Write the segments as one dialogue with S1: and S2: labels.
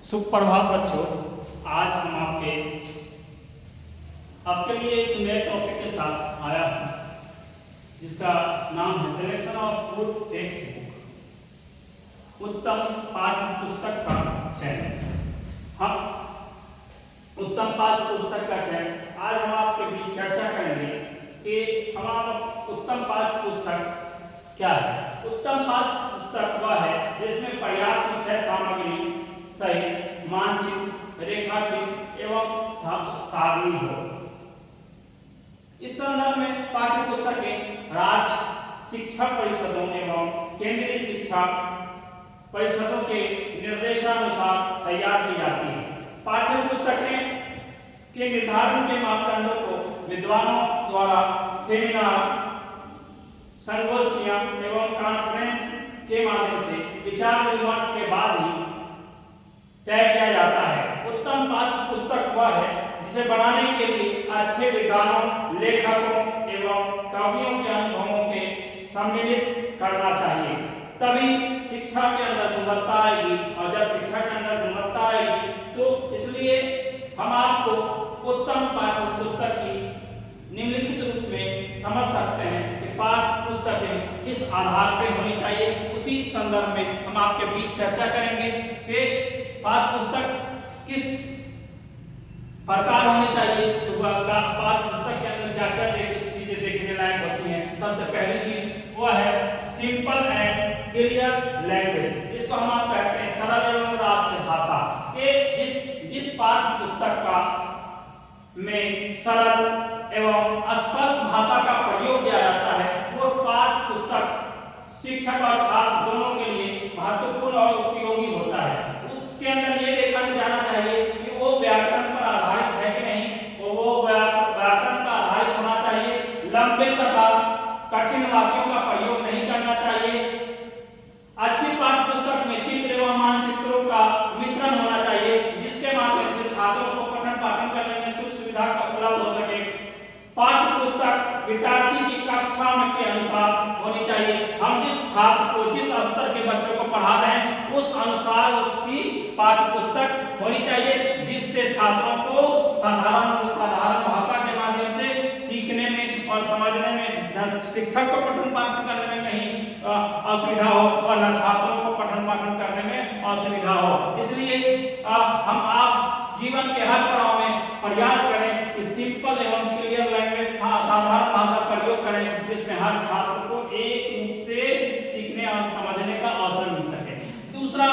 S1: सुप्रभात बच्चों। आज हम आपके लिए एक नए टॉपिक के साथ आया हूँ जिसका नाम है selection of good text book, उत्तम पाठ्य पुस्तक का चयन। हम उत्तम पाठ्य पुस्तक का चयन आज हम आपके बीच चर्चा करेंगे कि हमारा उत्तम पाठ्य पुस्तक क्या है। उत्तम पाठ्य पुस्तक वह है जिसमें पर्याप्त विषय सामग्री सहित मानचित्र, रेखाचित्र एवं सारणी हो। इस संदर्भ में पाठ्य पुस्तकें राज्य शिक्षा परिषदों एवं केंद्रीय शिक्षा परिषदों के निर्देशानुसार तैयार की जाती है। पाठ्य पुस्तकें के निर्धारण के मापदंडों को विद्वानों द्वारा सेमिनार, संगोष्ठियां एवं कॉन्फ्रेंस के माध्यम से विचार विमर्श के बाद ही तय किया जाता है। उत्तम पाठ्य पुस्तक वह है जिसे बनाने के लिए अच्छे विद्वानों, लेखकों एवं कवियों के अनुभवों के सम्मिलित करना चाहिए, तभी शिक्षा के अंदर गुणवत्ता आएगी। और जब शिक्षा के अंदर गुणवत्ता आएगी तो इसलिए हम आपको उत्तम पाठ्य पुस्तक की निम्नलिखित रूप में समझ सकते हैं कि पाठ्य पुस्तकें किस आधार पर होनी चाहिए। उसी संदर्भ में हम आपके बीच चर्चा करेंगे कि पाठ्य पुस्तक किस प्रकार होनी चाहिए। तो पाठ्य पुस्तक के अंदर क्या क्या चीजें देखने लायक होती हैं। सबसे पहली चीज वह है सिंपल एंड क्लियर लैंग्वेज। इसको हम आप कहते हैं सरल एवं राष्ट्रीय भाषा के जिस पाठ्य पुस्तक का में सरल एवं स्पष्ट भाषा का प्रयोग किया जाता है वो पाठ्य पुस्तक शिक्षक और छात्र दोनों के लिए महत्वपूर्ण और उपयोगी होता है। उसके अंदर ये देखा जाना चाहिए कि वो व्याकरण पर आधारित है कि नहीं, वो व्याकरण पर आधारित होना चाहिए। लंबे तथा कठिन वाक्यों का प्रयोग नहीं करना चाहिए। अच्छी पाठ्य पुस्तक में चित्र एवं मानचित्रों का मिश्रण होना चाहिए जिसके माध्यम से छात्रों को पठन पाठन करने में सुख सुविधा उपलब्ध हो सके। पाठ्य पुस्तक विद्यार्थी की कक्षा के अनुसार होनी चाहिए। हम जिस छात्र को जिस स्तर के बच्चों को पढ़ा रहे हैं उस अनुसार उसकी पाठ्य पुस्तक होनी चाहिए जिससे छात्रों को साधारण से साधारण भाषा के माध्यम से सीखने में और समझने में न शिक्षक को पठन पाठन करने में कहीं असुविधा हो और न छात्रों को पठन पाठन करने में असुविधा हो। इसलिए हम आप जीवन के हर पड़ाव में प्रयास करें कि सिंपल एवं क्लियर लैंग्वेज साधारण भाषा प्रयोग करें जिसमें हर छात्र को एक रूप से सीखने और समझने का अवसर मिल सके। दूसरा,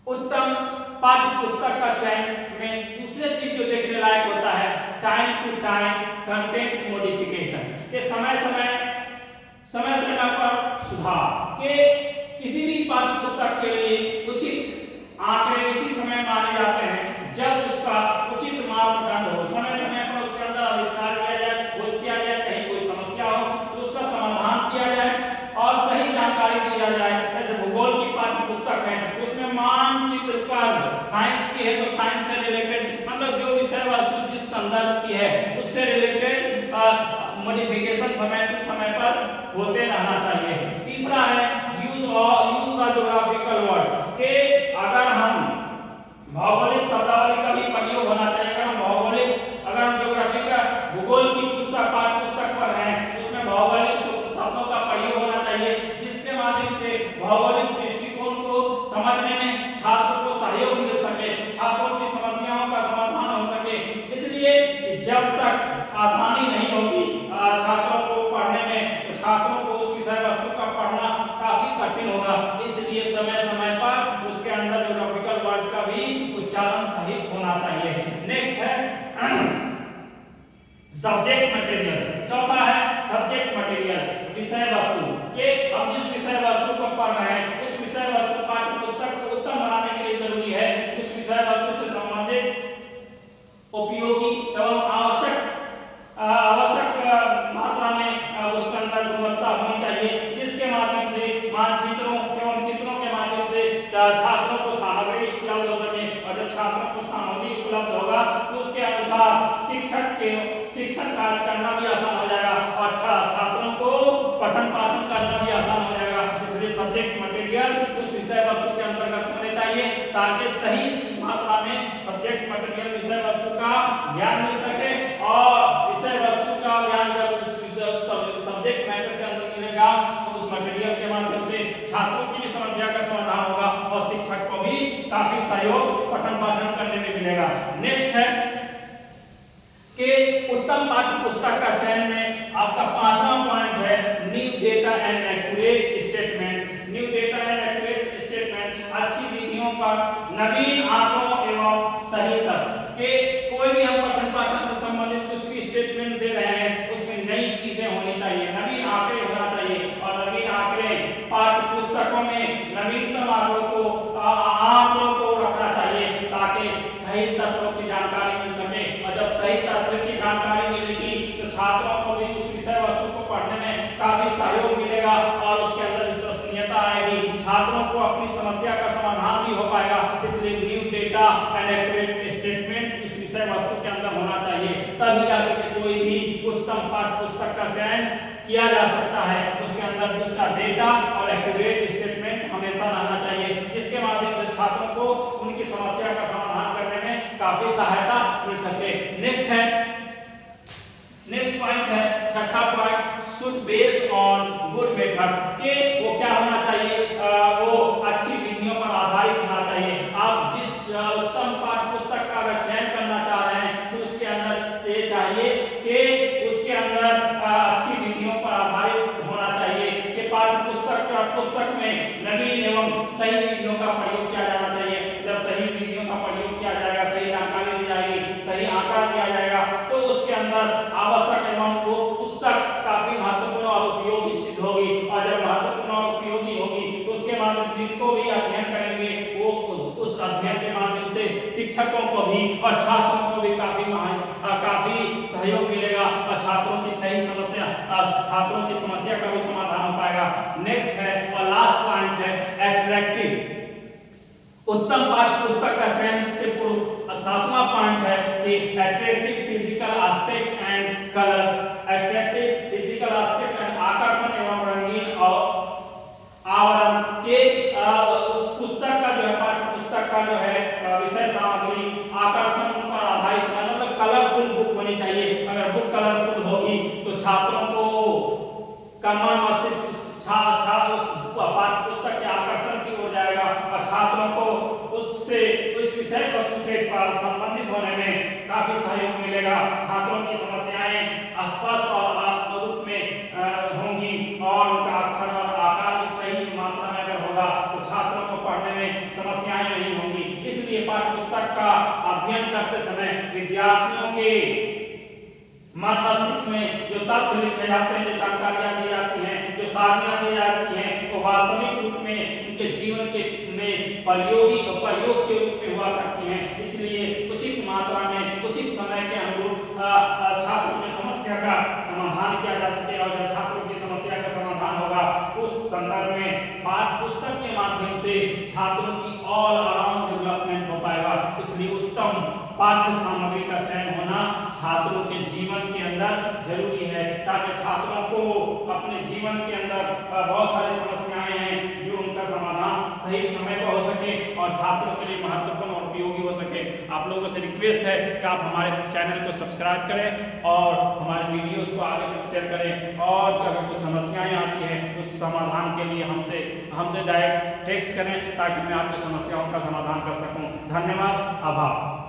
S1: उत्तम पाठ्य पुस्तक का चयन में दूसरी चीज जो देखने लायक होता है time to time content modification के समय समय पर सुधार के किसी भी पाठ्य पुस्तक के लिए उचित आंकड़े उसी समय माने जाते हैं जब उसका उचित मापदंड हो। समय समय पर उसके अंदर आविष्कार किया जाए, खोज किया जाए, कहीं कोई समस्या हो तो उसका समाधान किया जाए और सही जानकारी दिया जाए। जैसे भूगोल की पाठ्य पुस्तक है उसमें मानचित्र पर साइंस की है तो साइंस से रिलेटेड मतलब जो विषय वस्तु जिस संदर्भ की है उससे रिलेटेड मॉडिफिकेशन समय पर होते रहना चाहिए। तीसरा है यूज ज्योग्राफिकल वर्ड्स के अगर हम भौगोलिक शब्दावली का भी प्रयोग होना चाहिए। अगर हम ज्योग्राफी का भूगोल की पुस्तक पाठ्य पुस्तक पर हैं उसमें भौगोलिक शब्दों का प्रयोग होना चाहिए जिसके माध्यम से भौगोलिक दृष्टिकोण को समझने में छात्रों को सहयोग मिल सके, छात्रों की समस्याओं का समाधान हो सके। इसलिए जब तक आसानी नहीं होगी छात्रों को पढ़ने में तो छात्रों को उस विषय वस्तु का पढ़ना काफी कठिन होगा। इसलिए समय समय पर उसके अंदर ज्योग्राफिकल वर्ड्स का भी उच्चारण सहित होना चाहिए। नेक्स्ट है सब्जेक्ट मटेरियल। चौथा है सब्जेक्ट मटेरियल, विषय वस्तु के हम जिस विषय वस्तु को पढ़ रहे हैं उस विषय वस्तु पाठ्य पुस्तक को उत्तम बनाने के लिए जरूरी है उस विषय वस्तु से संबंधित उपयोगी एवं आवश्यक मात्रा में उसके अंदर गुणवत्ता होनी चाहिए जिसके माध्यम से मानचित्रों एवं चित्रों के माध्यम से छात्रों को सामग्री उपलब्ध हो सके और जब छात्रों को सामग्री उपलब्ध होगा तो उसके अनुसार शिक्षण कार्य करना भी आसान हो जाएगा और छात्रों को पठन पाठन करना भी आसान हो जाएगा। इसलिए सब्जेक्ट मटेरियल उस विषय वस्तु के अंतर्गत होने चाहिए। ताकि सही मात्रा में सब्जेक्ट मटेरियल विषय वस्तु का ज्ञान मिल सके, और विषय वस्तु का ज्ञान जब उस सब्जेक्ट मैटर के अंदर मिलेगा तो उस मटेरियल के माध्यम से छात्रों की भी समस्या का समाधान होगा और शिक्षक को भी काफी सहयोग पठन पाठन करने में मिलेगा। नेक्स्ट है कि उत्तम पाठ्य पुस्तक का चयन में आपका 5वां पॉइंट है new data and accurate statement. New data and accurate statement, अच्छी विधियों पर नवीन आंकड़ों एवं सही तथ्य के कोई भी हम पठन पाठन से संबंधित कुछ भी स्टेटमेंट दे रहे हैं उसमें नई चीजें होनी चाहिए, नवीन आंकड़े होना चाहिए, और नवीन आंकड़े पाठ्य पुस्तकों में नवीनतम आंकड़ों को रखना चाहिए ताकि सही तथ्यों की जानकारी मिल सके, और जब सही तथ्यों की जानकारी मिलेगी तो छात्रों को भी उस विषय वस्तु को पढ़ने में काफी सहयोग मिलेगा और उसके अंदर विश्वसनीयता आएगी, छात्रों को अपनी समस्या का समाधान भी हो पाएगा। इसलिए new data and accurate statement इस विषय वस्तु के अंदर होना चाहिए, तभी जाकर के कोई भी उत्तम पाठ्य पुस्तक का चयन किया जा सकता है। उसके अंदर उसका डेटा और एक्यूरेट स्टेटमेंट हमेशा रहना चाहिए, जिसके माध्यम से छात्रों को उनकी समस्या का समाधान करने में काफी सहायता मिल सके। नेक्स्ट पॉइंट है 6ठा point should base on good method के वो क्या होना चाहिए, वो अच्छी विधियों पर आधारित होना चाहिए। आप जिस उत्तम पाठ्य पुस्तक का अगर चयन करना चाह रहे हैं तो उसके अंदर ये चाहिए कि उसके अंदर अच्छी विधियों पर आधारित होना चाहिए कि पाठ्य पुस्तक में नवीन एवं सही विधियों का प्रयोग किया जाना चाहिए। जब सही विधियों का प्रयोग किया जाएगा, सही जानकारी दी जाएगी, सही आंकड़ा दिया जाएगा तो उसके अंदर आवश्यक एवं वो पुस्तक काफी महत्वपूर्ण और उपयोगी सिद्ध होगी, और जब महत्वपूर्ण और उपयोगी होगी तो उसके माध्यम जिनको भी अध्ययन करेंगे वो उस अध्ययन के माध्यम से शिक्षकों को भी और छात्रों को भी काफी सहयोग मिलेगा और छात्रों की समस्या का भी समाधान हो पाएगा। नेक्स्ट है और लास्ट पॉइंट है अट्रैक्टिव। उत्तम पाठ्य पुस्तक का चयन से पूर्व 7वां पॉइंट है कि attractive physical aspect and colour. Attractive physical aspect and आकर्षण एवं रंगीन और आवरण के उस पुस्तक का जो है पाठ्य पुस्तक का जो है विषय सामग्री आकर्षण पर आधारित है, मतलब कलरफुल बुक होनी चाहिए। अगर बुक कलरफुल होगी तो छात्रों को मन मस्तिष्क उस पाठ्य पुस्तक के आकर्षण की हो जाएगा और छात्रों को उस विषय वस्तु से संबंधित होने में काफी सहयोग मिलेगा। छात्रों की समस्याएं स्पष्ट और रूप में होंगी और उनका अक्षर और आकार भी सही मात्रा में अगर होगा तो छात्रों को पढ़ने में समस्याएं नहीं होंगी। इसलिए पाठ्य पुस्तक का अध्ययन करते समय विद्यार्थियों के मन मस्तिष्क में जो तथ्य लिखे जाते हैं, जो जानकारियां दी जाती हैं, जो सारणियां दी जाती हैं, वो वास्तविक रूप में उनके जीवन के में प्रयोग के रूप में हुआ करती हैं। इसलिए उचित मात्रा में उचित समय के अनुरूप छात्रों की समस्या का समाधान किया जा सके, और जब छात्रों की समस्या का समाधान होगा उस संदर्भ में पाठ्य पुस्तक के माध्यम से छात्रों की ऑल अराउंड डेवलपमेंट हो पाएगा। इसलिए उत्तम पाठ्य सामग्री का चयन होना छात्रों के जीवन के अंदर जरूरी है, ताकि छात्रों को अपने जीवन के अंदर बहुत सारी समस्याएं हैं जो उनका समाधान सही समय पर हो सके और छात्रों के लिए महत्वपूर्ण और उपयोगी हो सके। आप लोगों से रिक्वेस्ट है कि आप हमारे चैनल को सब्सक्राइब करें और हमारे वीडियोस को आगे तक शेयर करें, और अगर कुछ समस्याएं आती हैं उस समाधान के लिए हमसे डायरेक्ट टेक्स्ट करें ताकि मैं आपकी समस्याओं का समाधान कर सकूं। धन्यवाद, आभार।